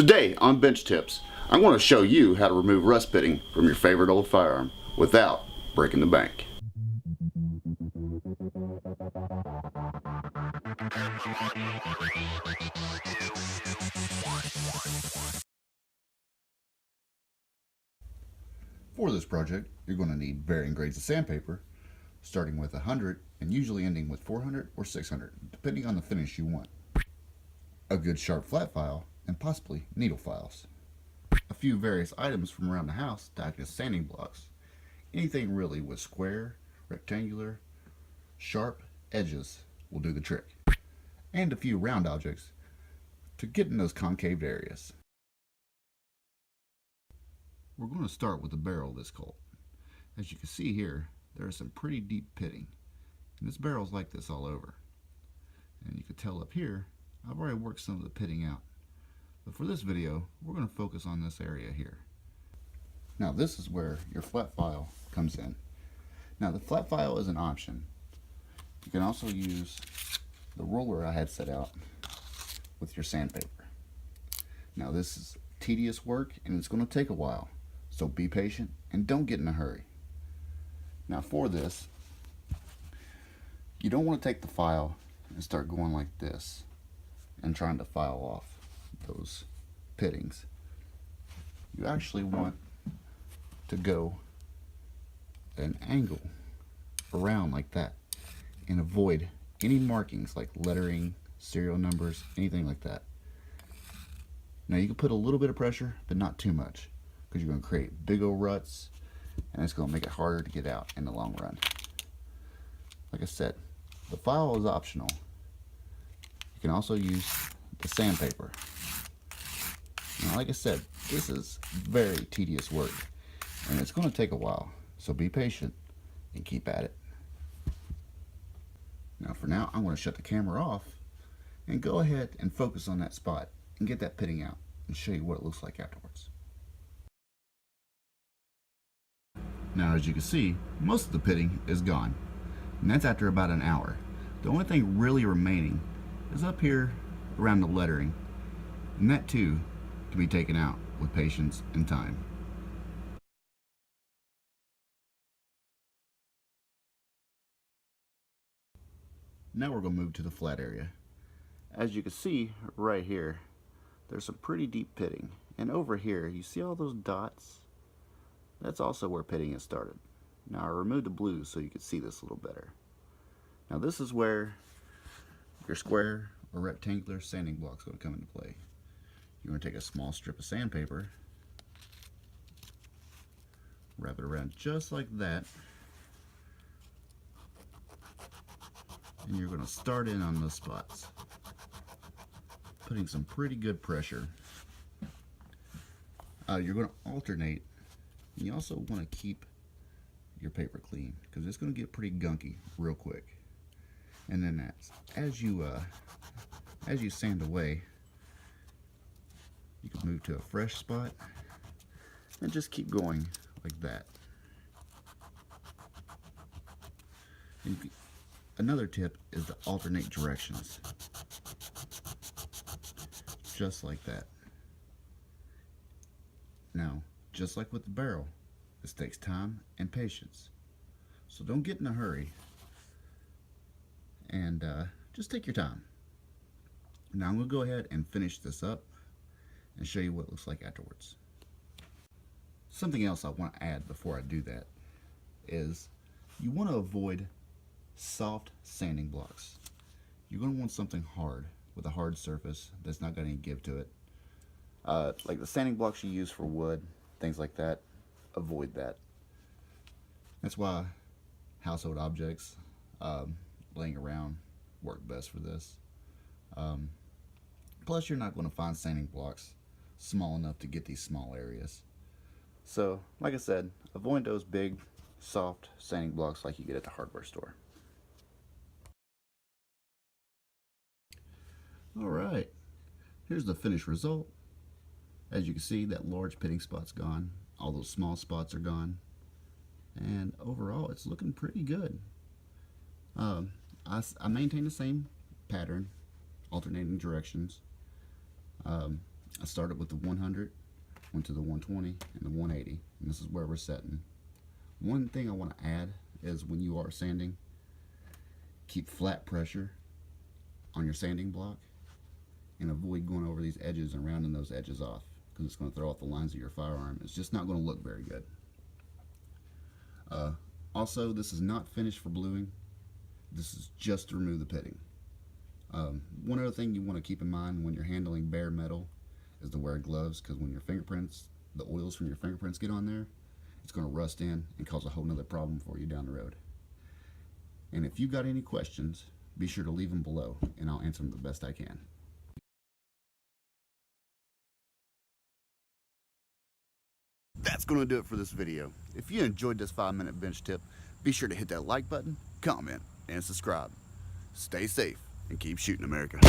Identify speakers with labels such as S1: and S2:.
S1: Today on Bench Tips, I want to show you how to remove rust pitting from your favorite old firearm without breaking the bank. For this project, you're going to need varying grades of sandpaper, starting with 100 and usually ending with 400 or 600, depending on the finish you want. A good sharp flat file, and possibly needle files. A few various items from around the house to act as sanding blocks. Anything really with square, rectangular, sharp edges will do the trick. And a few round objects to get in those concave areas. We're going to start with the barrel of this Colt. As you can see here, there is some pretty deep pitting. And this barrel's like this all over. And you can tell up here, I've already worked some of the pitting out. But for this video, we're going to focus on this area here. Now this is where your flat file comes in. Now the flat file is an option. You can also use the roller I had set out with your sandpaper. Now this is tedious work and it's going to take a while. So be patient and don't get in a hurry. Now for this, you don't want to take the file and start going like this and trying to file off those pittings. You actually want to go an angle around like that and avoid any markings like lettering, serial numbers, anything like that. Now you can put a little bit of pressure, but not too much, because you're going to create big old ruts and it's going to make it harder to get out in the long run. Like I said, the file is optional. You can also use the sandpaper. Now, like I said, this is very tedious work and it's going to take a while, so be patient and keep at it. Now for now, I'm going to shut the camera off and go ahead and focus on that spot and get that pitting out and show you what it looks like afterwards. Now as you can see, most of the pitting is gone, and that's after about an hour. The only thing really remaining is up here around the lettering, and that too can be taken out with patience and time. Now we're going to move to the flat area. As you can see right here, there's some pretty deep pitting, and over here you see all those dots? That's also where pitting has started. Now I removed the blues so you can see this a little better. Now this is where your square or rectangular sanding block is going to come into play. You're going to take a small strip of sandpaper, wrap it around just like that, and you're going to start in on those spots, putting some pretty good pressure. You're going to alternate, and you also want to keep your paper clean because it's going to get pretty gunky real quick. And then as you sand away, you can move to a fresh spot and just keep going like that. And another tip is to alternate directions, just like that. Now, just like with the barrel, this takes time and patience, so don't get in a hurry and just take your time. Now I'm going to go ahead and finish this up and show you what it looks like afterwards. Something else I want to add before I do that is you want to avoid soft sanding blocks. You're going to want something hard with a hard surface that's not got any give to it. Like the sanding blocks you use for wood, things like that, avoid that. That's why household objects laying around work best for this. Plus you're not going to find sanding blocks small enough to get these small areas. So like I said, avoid those big soft sanding blocks like you get at the hardware store. Alright, here's the finished result. As you can see, that large pitting spot's gone, all those small spots are gone, and overall it's looking pretty good. I maintain the same pattern, alternating directions. I started with the 100, went to the 120 and the 180, and this is where we're setting. One thing I want to add is when you are sanding, keep flat pressure on your sanding block and avoid going over these edges and rounding those edges off, because it's going to throw off the lines of your firearm. It's just not going to look very good. Also, this is not finished for bluing. This is just to remove the pitting. One other thing you want to keep in mind when you're handling bare metal is to wear gloves, because when your fingerprints, the oils from your fingerprints get on there, it's going to rust in and cause a whole nother problem for you down the road. And if you've got any questions, be sure to leave them below and I'll answer them the best I can. That's going to do it for this video. If you enjoyed this 5-minute bench tip, be sure to hit that like button, comment, and subscribe. Stay safe and keep shooting, America.